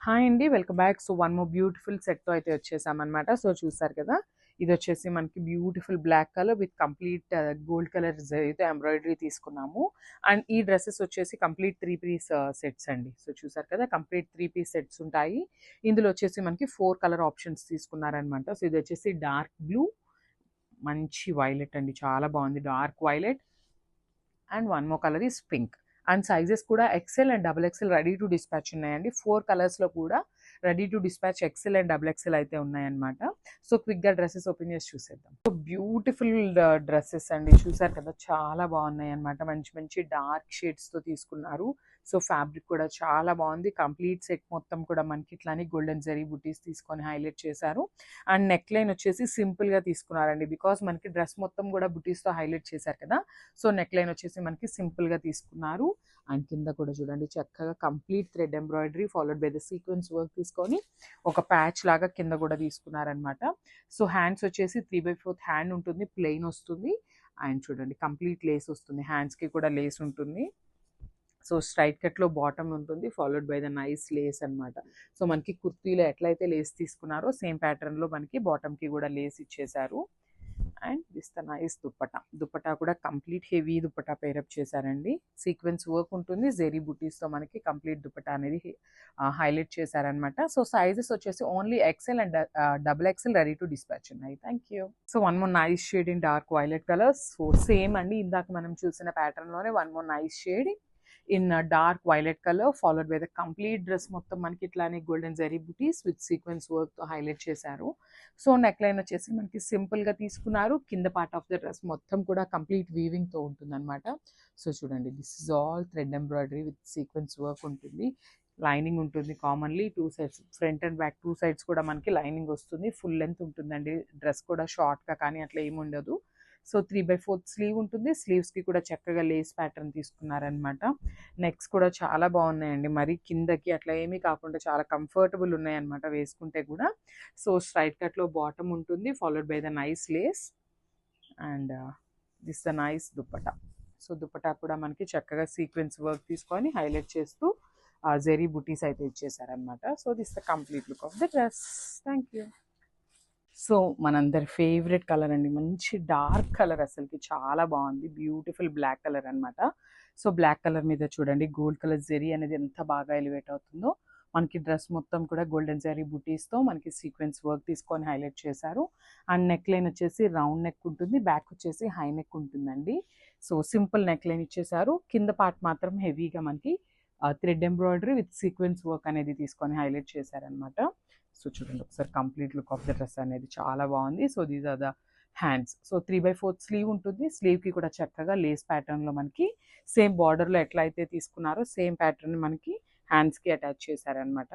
Hi అండి. Welcome back. So, one more beautiful సెట్‌తో అయితే వచ్చేసామనమాట. సో, చూసారు కదా! ఇదొచ్చేసి మనకి beautiful black colour with complete gold colour జరీతో ఎంబ్రాయిడరీ తీసుకున్నాము. అండ్ ఈ డ్రెసెస్ వచ్చేసి కంప్లీట్ 3 పీస్ సెట్స్ అండి. సో, చూసారు కదా! కంప్లీట్ 3 పీస్ సెట్స్ ఉంటాయి. ఇందులో వచ్చేసి మనకి 4 కలర్ ఆప్షన్స్ తీసుకున్నారనమాట. సో, ఇదొచ్చేసి డార్క్ బ్లూ, మంచి వైలెట్ అండి. చాలా బాగుంది. Dark violet and one more colour is pink. And sizes కూడా XL and double XL ready to dispatch ఉన్నాయండి. 4 కలర్స్‌లో కూడా ready to dispatch XL and double XL అయితే ఉన్నాయన్నమాట. సో, క్విక్‌గా డ్రెసెస్ ఓపెన్ చేసి చూసేద్దాం. సో, బ్యూటిఫుల్ డ్రెసెస్ అండి. చూసారు కదా! చాలా బాగున్నాయన్నమాట. మంచి మంచి డార్క్ షేడ్స్‌తో తీసుకున్నారు. సో, ఫ్యాబ్రిక్ కూడా చాలా బాగుంది. కంప్లీట్ సెట్ మొత్తం కూడా మనకి ఇట్లానే గోల్డెన్ జరీ బుటీస్ తీసుకొని హైలైట్ చేశారు. అండ్ నెక్ లైన్ వచ్చేసి సింపుల్‌గా తీసుకున్నారండి. బికాజ్ మనకి డ్రెస్ మొత్తం కూడా బుటీస్‌తో హైలైట్ చేశారు కదా! సో, నెక్ లైన్ వచ్చేసి మనకి సింపుల్‌గా తీసుకున్నారు. అండ్ కింద కూడా చూడండి చక్కగా complete thread embroidery followed by the sequence work తీసుకొని ఒక ప్యాచ్ లాగా కింద కూడా తీసుకున్నారనమాట. సో, హ్యాండ్స్ వచ్చేసి 3/4 హ్యాండ్ ఉంటుంది. ప్లెయిన్ వస్తుంది. అండ్ చూడండి కంప్లీట్ లేస్ వస్తుంది. హ్యాండ్స్‌కి కూడా లేస్ ఉంటుంది. సో, స్ట్రైట్ కట్‌లో బాటమ్ ఉంటుంది. Followed by the nice lace అనమాట. సో, మనకి కుర్తీలో ఎట్లయితే లేస్ తీసుకున్నారో సేమ్ ప్యాటర్న్‌లో మనకి బాటమ్‌కి కూడా లేస్ ఇచ్చేశారు. And this the nice dupatta. Dupatta కూడా కంప్లీట్ హెవీ దుప్పటా పేరప్ చేశారండి. సీక్వెన్స్ వర్క్ ఉంటుంది. జెరీ బుటీస్‌తో మనకి కంప్లీట్ దుప్పటా అనేది హైలైట్ చేశారనమాట. సో, సైజెస్ వచ్చేసి only XL and double XL ready to dispatch ఉన్నాయి. Thank you. So, one more nice shade in dark violet colour. So, same అండి ఇందాక మనం చూసిన ప్యాటర్న్‌లోనే one more nice shade in dark violet colour followed by the complete dress మొత్తం మనకి ఇట్లానే golden zari buttis with sequence వర్క్తో హైలైట్ చేశారు. సో, నెక్ లైన్ వచ్చేసి మనకి సింపుల్గా తీసుకున్నారు. కింద పార్ట్ ఆఫ్ ద డ్రెస్ మొత్తం కూడా కంప్లీట్ వీవింగ్తో ఉంటుందన్నమాట. సో, చూడండి this is all thread embroidery with sequence work ఉంటుంది. లైనింగ్ ఉంటుంది commonly 2 sides front and back 2 sides కూడా మనకి లైనింగ్ వస్తుంది. ఫుల్ లెంత్ ఉంటుందండి. డ్రెస్ కూడా షార్ట్గా కానీ అట్లా ఏమి ఉండదు. సో, 3/4 స్లీవ్ ఉంటుంది. స్లీవ్స్కి కూడా చక్కగా లేస్ ప్యాటర్న్ తీసుకున్నారనమాట. నెక్స్ కూడా చాలా బాగున్నాయండి. మరి కిందకి అట్లా ఏమీ కాకుండా చాలా కంఫర్టబుల్ ఉన్నాయన్నమాట వేసుకుంటే కూడా. సో, స్ట్రైట్ కట్లో బాటమ్ ఉంటుంది followed by the nice Lay's and this the nice dupatta. So, dupatta కూడా మనకి చక్కగా సీక్వెన్స్ వర్క్ తీసుకొని హైలైట్ చేస్తూ జెరీ బుటీస్ అయితే ఇచ్చేసారనమాట. So, this the complete look of the dress. Thank you. So, మనందరి ఫేవరెట్ కలర్ అండి. మంచి డార్క్ కలర్ అసలుకి చాలా బాగుంది. బ్యూటిఫుల్ బ్లాక్ కలర్ అనమాట. సో, బ్లాక్ కలర్ మీద చూడండి గోల్డ్ కలర్ జెరీ అనేది ఎంత బాగా ఎలివేట్ అవుతుందో. మనకి డ్రెస్ మొత్తం కూడా గోల్డెన్ జరీ బుటీస్తో మనకి సీక్వెన్స్ వర్క్ తీసుకొని హైలైట్ చేశారు. అండ్ నెక్ లైన్ వచ్చేసి రౌండ్ నెక్ ఉంటుంది. బ్యాక్ వచ్చేసి హై నెక్ ఉంటుందండి. సో, సింపుల్ నెక్ లైన్ ఇచ్చేసారు. కింద పార్ట్ మాత్రం హెవీగా మనకి thread embroidery with sequence work అనేది తీసుకొని హైలైట్ చేశారనమాట. సో, చూడండి ఒకసారి complete look of the dress అనేది చాలా బాగుంది. So, these are the hands. So, 3/4 sleeve ఉంటుంది. స్లీవ్కి కూడా చక్కగా లేస్ ప్యాటర్న్లో మనకి సేమ్ బార్డర్లో ఎట్లా అయితే తీసుకున్నారో సేమ్ ప్యాటర్న్ మనకి హ్యాండ్స్కి అటాచ్ చేశారనమాట.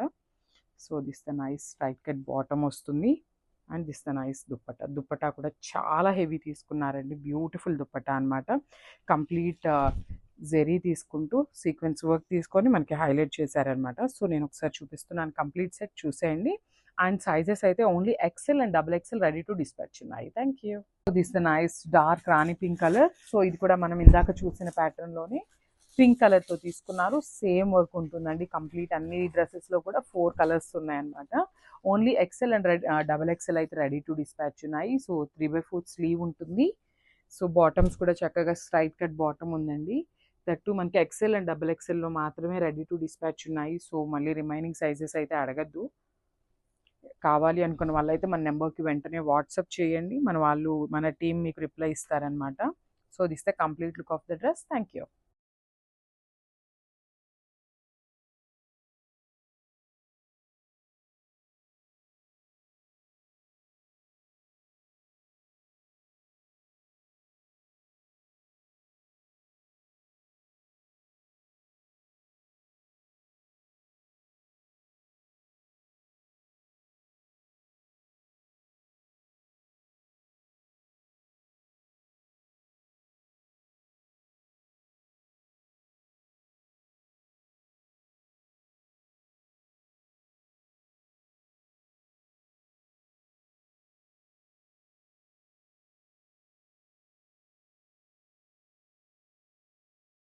So, this the nice straight cut bottom వస్తుంది. And this the nice dupatta. Dupatta కూడా చాలా హెవీ తీసుకున్నారండి. బ్యూటిఫుల్ దుప్పటా అనమాట. కంప్లీట్ జెరీ తీసుకుంటూ సీక్వెన్స్ వర్క్ తీసుకొని మనకి హైలైట్ చేశారనమాట. సో, నేను ఒకసారి చూపిస్తున్నాను. కంప్లీట్ సెట్ చూసేయండి. అండ్ సైజెస్ అయితే only XL and double XL ready to dispatch ఉన్నాయి. Thank you. This the nice dark rani pink colour. So, ఇది కూడా మనం ఇందాక చూసిన ప్యాటర్న్లోనే పింక్ కలర్తో తీసుకున్నారు. సేమ్ వర్క్ ఉంటుందండి. కంప్లీట్ అన్ని డ్రెస్సెస్లో కూడా 4 కలర్స్ ఉన్నాయన్నమాట. Only XL and double XL అయితే రెడీ టు డిస్పాచ్ ఉన్నాయి. సో, 3/4 స్లీవ్ ఉంటుంది. సో, బాటమ్స్ కూడా చక్కగా స్ట్రైట్ కట్ బాటమ్ ఉందండి. దట్టు మనకి ఎక్సెల్ అండ్ డబుల్ ఎక్సెల్లో మాత్రమే రెడీ టు డిస్పాచ్ ఉన్నాయి. సో, మళ్ళీ రిమైనింగ్ సైజెస్ అయితే అడగద్దు. కావాలి అనుకున్న వాళ్ళైతే మన నెంబర్కి వెంటనే వాట్సాప్ చేయండి. మన టీం మీకు రిప్లై ఇస్తారనమాట. So, this the complete look of the dress. Thank you.